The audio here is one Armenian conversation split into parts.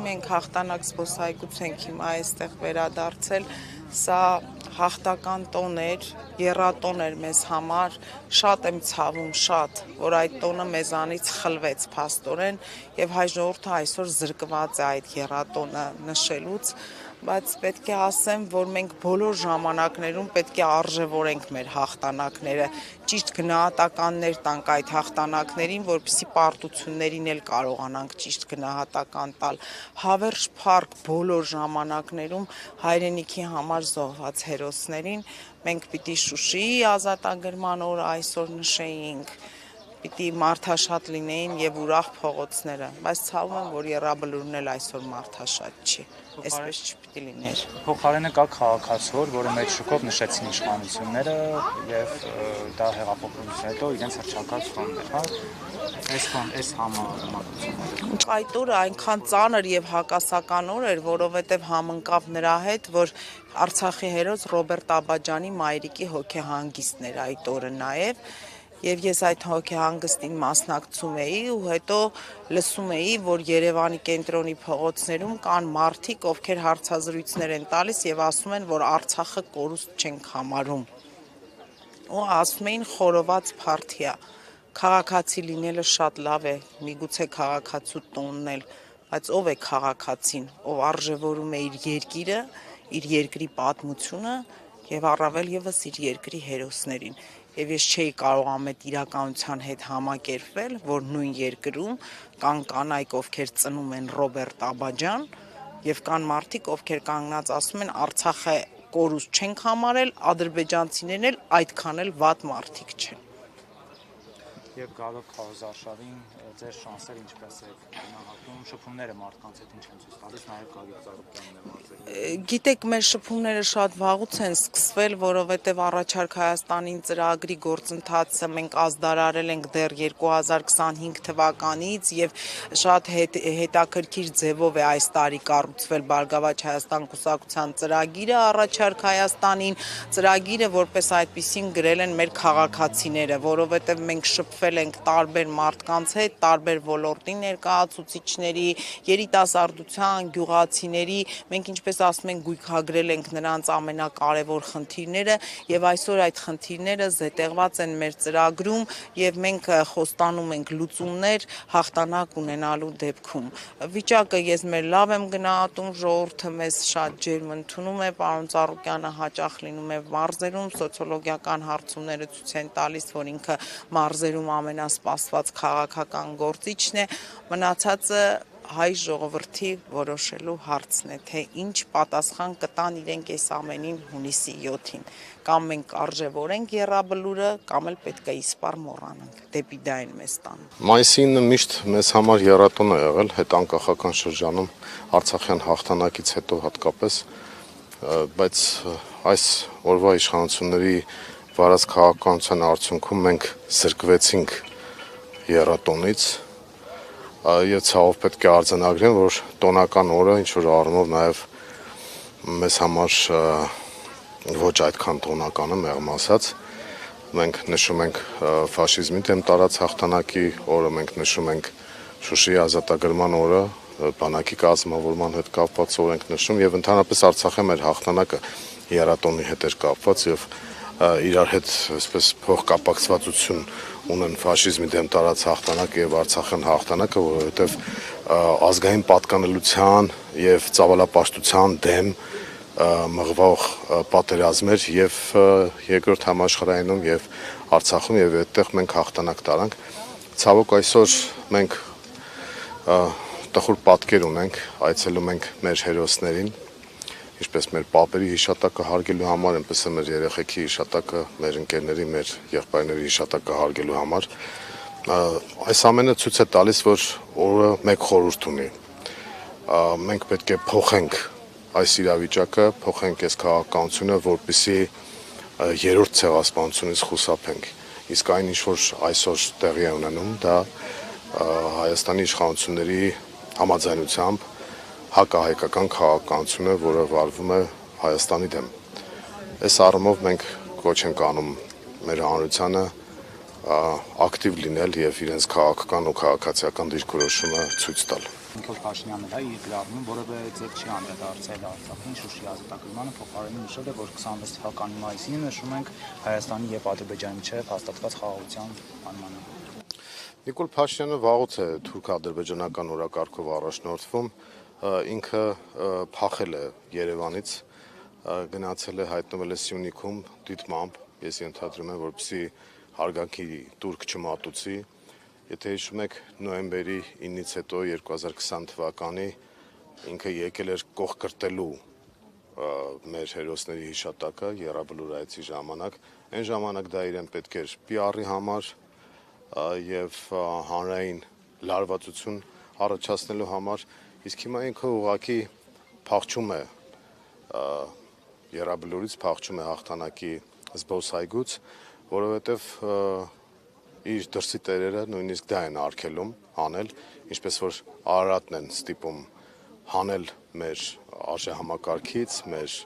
մենք հաղթանակ զբոսայգուց ենք հիմա այստեղ վերադարձել, սա հաղթական տոն էր, եռատոն էր մեզ համար, շատ եմ ցավում, շատ, որ այդ տոնը մեզանից խլվեց փաստորեն եւ հայ ժողովուրդը այսօր զրկված է այդ եռատոնը նշելուց, բայց պետք է ասեմ, որ մենք բոլոր ժամանակներում պետք է արժևորենք մեր հաղթանակները, ճիշտ գնահատականներ տանք այդ հաղթանակներին, որպեսզի պարտություններին էլ կարողանանք ճիշտ գնահատական տալ։ Հավերժ փառք բոլոր ժամանակներում հայրենիքի համար զոհված հերոսներին, մենք պիտի Շուշիի ազատագրման օրը այսօր նշեինք, պիտի մարդաշատ լինեին եւ ուրախ փողոցները, բայց ցավում եմ, որ Եռաբլուրն էլ այսօր մարդաշատ չի, այսպես չպիտի լիներ։ Փոխարենը կա քաղաքացիներ, որը մեծ շոկով նշեցին իշխանությունները եւ դա հեղափոխությունից հետո իրենց հռչակած ֆոնդն է, հա։ Այս համեմատությունը։ Այդ օրը այնքան ծանր եւ հակասական օր էր, որովհետեւ համընկավ նրա հետ, որ Արցախի հերոս Ռոբերտ Աբաջյանի մայրիկի հոգեհանգիստն էր այդ օրը նաեւ։ Եվ ես այդ հոգեհանգստին մասնակցում էի ու հետո լսում էի, որ Երևանի կենտրոնի փողոցներում կան մարդիկ, ովքեր հարցազրույցներ են տալիս եւ ասում են, որ Արցախը կորուստ չենք համարում։ Ու ասում էին խորոված փարթիա։ Քաղաքացի լինելը շատ լավ է, միգուցե քաղաքացու տոնն էլ, բայց ով է քաղաքացին, ով արժևորում է իր երկիրը, իր երկրի պատմությունը եւ առավել եւս իր երկրի հերոսներին։ Եվ ես չէի կարող ամետ իրականության հետ համակերպվել, որ նույն երկրում կան կանայք, ովքեր ծնում են Ռոբերտ Աբաջյան, եւ կան մարդիկ, ովքեր կանգնած ասում են Արցախը կորուստ չենք համարել, ադրբեջանցիներն էլ այդքան էլ վատ մարդիկ չեն։ Եվ Գալոբ Խարոզարշավին ձեր շանսերը ինչպես է գնահատում, շփումները մարդկանց հետ ինչ են ցույց տալիս, նաև Գագիկ Ծառուկյանն է մարզել։ Գիտեք, մեր շփումները շատ վաղուց են սկսվել, որովհետև առաջարկ Հայաստանին ծրագրի գործընթացը մենք ազդարարել ենք դեռ 2025 թվականից եւ շատ հետաքրքիր ձևով է այս տարի կառուցվել Բարգավաճ Հայաստան կուսակցության ծրագիրը առաջարկ Հայաստանին, ծրագիրը որպես այդպիսին գրել են մեր քաղաքացիները, որովհետև մենք շփվել ենք տարբեր մարդկանց հետ, տարբեր ոլորտի ներկայացուցիչների, երիտասարդության, գյուղացիների, մենք ինչպես ասում ենք գույքագրել ենք նրանց ամենակարևոր խնդիրները եւ այսօր այդ խնդիրները զետեղված են մեր ծրագրում եւ մենք խոստանում ենք լուծումներ հաղթանակ ունենալու դեպքում։ Վիճակը ես մեր լավ եմ գնահատում, ժողովուրդը մեզ շատ ջերմ ընդունում է, պարոն Ծառուկյանը հաճախ լինում է մարզերում, սոցիոլոգիական հարցումները ցույց են տալիս, որ ինքը մարզերում ամենասպասված քաղաքական գործիչն է, մնացածը հայ ժողովրդի որոշելու հարցն է, թե ինչ պատասխան կտան իրենք այս ամենին հունիսի 7-ին, կամ մենք արժևորենք Եռաբլուրը, կամ էլ պետք է իսպառ մոռանանք, դեպի դա են մեզ տանում։ Մայիսի 9-ը միշտ մեզ համար եռատոն է եղել, հետանկախական շրջանում Արցախյան հաղթանակից հետո հատկապես, բայց այս օրվա իշխանությունների վարած քաղաքականության արդյունքում մենք զրկվեցինք եռատոնից եւ ցավով պետք է արձանագրեմ, որ տոնական օրը ինչ որ առումով նաեւ մեզ համար ոչ այդքան տոնականը մեղմ ասած, մենք նշում ենք ֆաշիզմի դեմ տարած հաղթանակի օրը, մենք նշում ենք Շուշիի ազատագրման օրը, բանակի կազմավորման հետ կապված օր ենք նշում եւ ընդհանրապես Արցախի մեր հաղթանակը եռատոնի հետ էր կապված եւ իրար հետ այսպես փոխկապակցվածություն ունեն ֆաշիզմի դեմ տարած հաղթանակը եւ Արցախյան հաղթանակը, որովհետեւ ազգային պատկանելության եւ ծավալապաշտության դեմ մղվող պատերազմներ եւ երկրորդ համաշխարհայինում եւ Արցախում եւ այդտեղ մենք հաղթանակ տարանք։ Ցավոք այսօր մենք տխուր պատկեր ունենք, այցելում ենք մեր հերոսներին, ինչպես մեր պապերի հիշատակը հարգելու համար, այնպես է մեր երեխեքի հիշատակը, մեր ընկերների, մեր եղբայրների հիշատակը հարգելու համար։ Այս ամենը ցույց է տալիս, որ օրը մեկ խորհուրդ ունի։ Մենք պետք է փոխենք այս իրավիճակը, փոխենք այս քաղաքականությունը, որպեսզի երրորդ ցեղասպանությունից խուսափենք։ Իսկ այն ինչ որ այսօր տեղի է ունենում, դա Հայաստանի իշխանությունների համաձայնությամբ հակահայկական քաղաքականություն է, որը վարվում է Հայաստանի դեմ։ Այս առումով մենք կոչ ենք անում մեր հանրությանը ակտիվ լինել եւ իրենց քաղաքական ու քաղաքացիական դիրքորոշումը ցույց տալ։ Նիկոլ Փաշինյանն էլ իր գրառումում որևէ ձև չի անդրադարձել Արցախին, Շուշիի ազատագրմանը, փոխարենին նշել է, որ 26 թվականի մայիսին նշում ենք Հայաստանի եւ Ադրբեջանի միջեւ հաստատված խաղաղության պայմանը։ Նիկոլ Փաշինյանը վաղուց է թուրք-ադրբեջանական օրակարգով առաջնորդվում, ինքը փախել է Երևանից, գնացել է, հայտնվել է Սյունիքում դիտմամբ, ես ենթադրում եմ, որպեսզի հարգանքի տուրք չմատուցի։ Եթե հիշում եք, նոյեմբերի 9-ից հետո 2020 թվականի ինքը եկել էր կողքրտելու մեր հերոսների հիշատակը Եռաբլուր այցի ժամանակ, այն ժամանակ դա իրեն պետք էր PR-ի համար եւ հանրային լարվածություն առաջացնելու համար, իսկ հիմա ինքը ուղղակի փախչում է Եռաբլուրից, փախչում է հաղթանակի զբոսայգուց, որովհետեւ իր դրսի տերերը նույնիսկ դա են արգելում անել, ինչպես որ Արարատն են ստիպում հանել մեր արժեհամակարգից, մեր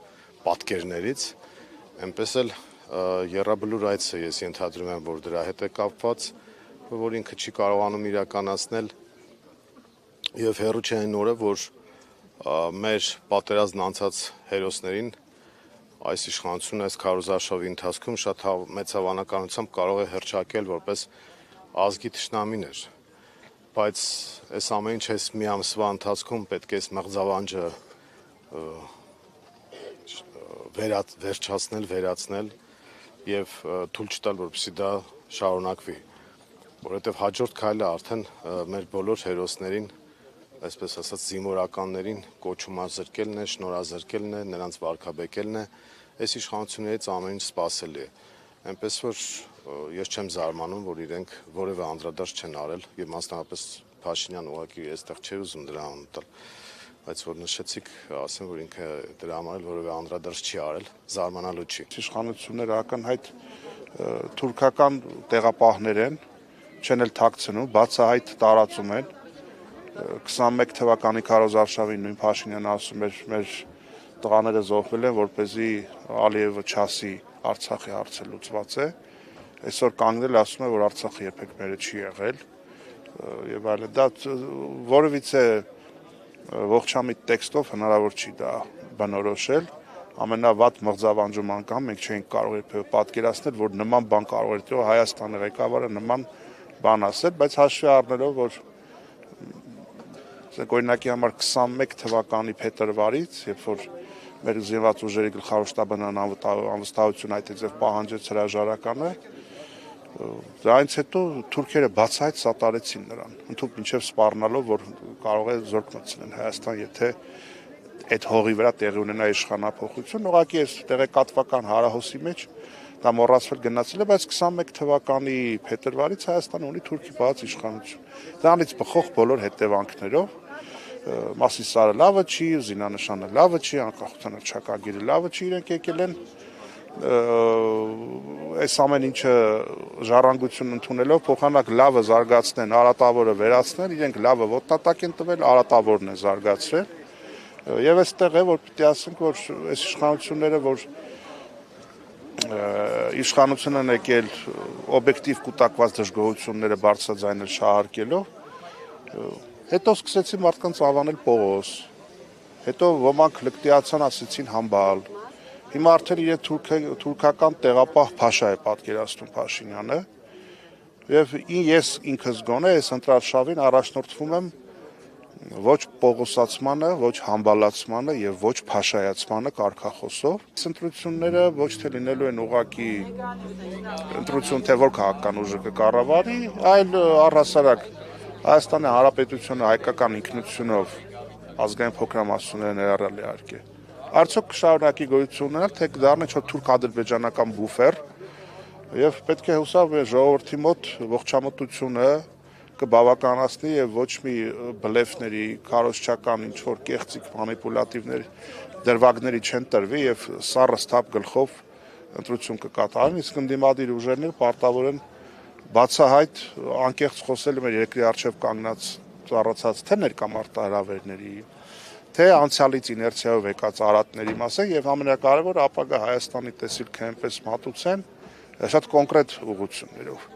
պատկերներից, այնպես էլ Եռաբլուր այցը ես ենթադրում եմ, որ դրա հետ է կապված, որ ինքը չի կարողանում իրականացնել եւ հեռու չէ այն օրը, որ մեր պատերազմն անցած հերոսներին այս իշխանությունը այս քարոզարշավի ընթացքում շատ մեծ հավանականությամբ կարող է հռչակել որպես ազգի թշնամիներ, բայց այս ամեն ինչ այս մի ամսվա ընթացքում պետք է այս մղձավանջը վերացնել եւ թույլ չտալ, որպեսզի դա շարունակվի, որովհետեւ հաջորդ քայլը արդեն մեր բոլոր հերոսներին, այսպես ասած զինվորականներին կոչումազրկելն է, շնորհազրկելն է, նրանց վարկաբեկելն է, այս իշխանություններից ամեն ինչ սպասելի է, այնպես որ ես չեմ զարմանում, որ իրենք որևէ անդրադարձ չեն արել եւ մասնավորապես Փաշինյանը ուղղակի այստեղ չէր ուզում դրա անտալ, բայց որ նշեցիք, ասեմ, որ ինքը դրա համար որևէ անդրադարձ չի արել, զարմանալու չի։ Իշխանությունները ակնհայտ թուրքական տեղապահներ են, չեն էլ թաքցնում, բացահայտ տարածում են 21 թվականի քարոզարշավին նույն Փաշինյանը ասում էր մեր տղաները զոհվել են, որպեսզի Ալիևը չասի Արցախի հարցը լուծված է, այսօր կանգնել ասում է, որ Արցախը երբեք մերը չի եղել եւ այլն, դա որևիցե ողջամիտ տեքստով հնարավոր չի դա բնորոշել, ամենավատ մղձավանջում անգամ մենք չենք կարող երբեւէ պատկերացնել, որ նման բան կարող էր տեղ Հայաստանի ղեկավարը նման բան ասել, բայց հաշվի առնելով, որ օրինակի համար 21 թվականի փետրվարից, երբ որ մեր զինված ուժերի գլխավոր շտաբը անվստահություն այդ ձև պահանջեց հրաժարականը, դրանից հետո թուրքերը բացահայտ սատարեցին նրան, ընդհանուր մինչև սպառնալով, որ կարող է զորք մտցնել Հայաստան, եթե այդ հողի վրա տեղի ունենա իշխանափոխություն, ուղղակի այս տեղեկատվական հարահոսի մեջ դա մոռացվել գնացել է, բայց 21 թվականի փետրվարից Հայաստանը ունի թուրքի բաց իշխանություն։ Դրանից բխող բոլոր հետևանքներով Մասիսարը լավը չի, զինանշանը լավը չի, անկախության հռչակագիրը լավը չի, իրենք եկել են այս ամեն ինչը ժառանգություն ընդունելով փոխանակ լավը զարգացնեն, արատավորը վերացնել, իրենք լավը ոտնատակ են տվել, արատավորն է զարգացրել։ Եվ այստեղ է, որ պիտի ասենք, որ այս իշխանությունները, որ իշխանություն են եկել օբյեկտիվ կուտակված դժգոհությունները բարձրաձայնել շահարկելով, հետո սկսեցին մարդկանց ավանել Պողոս, հետո ոմանք լկտիացան, ասեցին համբալ, հիմա արդեն իրեն թուրքական տեղապահ Փաշա է պատկերացնում Փաշինյանը, եւ ես ինքս գոնե այս ընտրարշավին առաջնորդվում եմ ոչ Պողոսացմանը, ոչ համբալացմանը եւ ոչ Փաշայացմանը կարգախոսով։ Այս ընտրությունները ոչ թե լինելու են ուղղակի ընտրություն, թե որ քաղաքական ուժը կկառավարի, այլ առհասարակ Հայաստանի Հանրապետությունը հայկական ինքնությունով ազգային փոքրամասնությունները ներառյալ իհարկե։ Արդյոք կշարունակի գոյություն ունենալ, թե կդառնա ինչ-որ թուրք-ադրբեջանական բուֆեր եւ պետք է հուսավ ժողովրդի մոտ ողջամտությունը կբավականացնի եւ ոչ մի բլեֆների, քարոզչական ինչ-որ կեղծիք մանիպուլատիվներ դրվագների չեն տրվի եւ սառը սթափ գլխով ընտրություն կկատարեն, իսկ ընդդիմադիր ուժերն պարտավոր են բացահայտ անկեղծ խոսել մեր երկրի արչև կանգնած ծառացած թե ներկա մարտահրավերների, թե անցյալից իներցիայով եկած արատների մասին եւ ամենակարևորը ապագա Հայաստանի տեսիլքը այնպես մատուցեն շատ կոնկրետ ուղղություններով։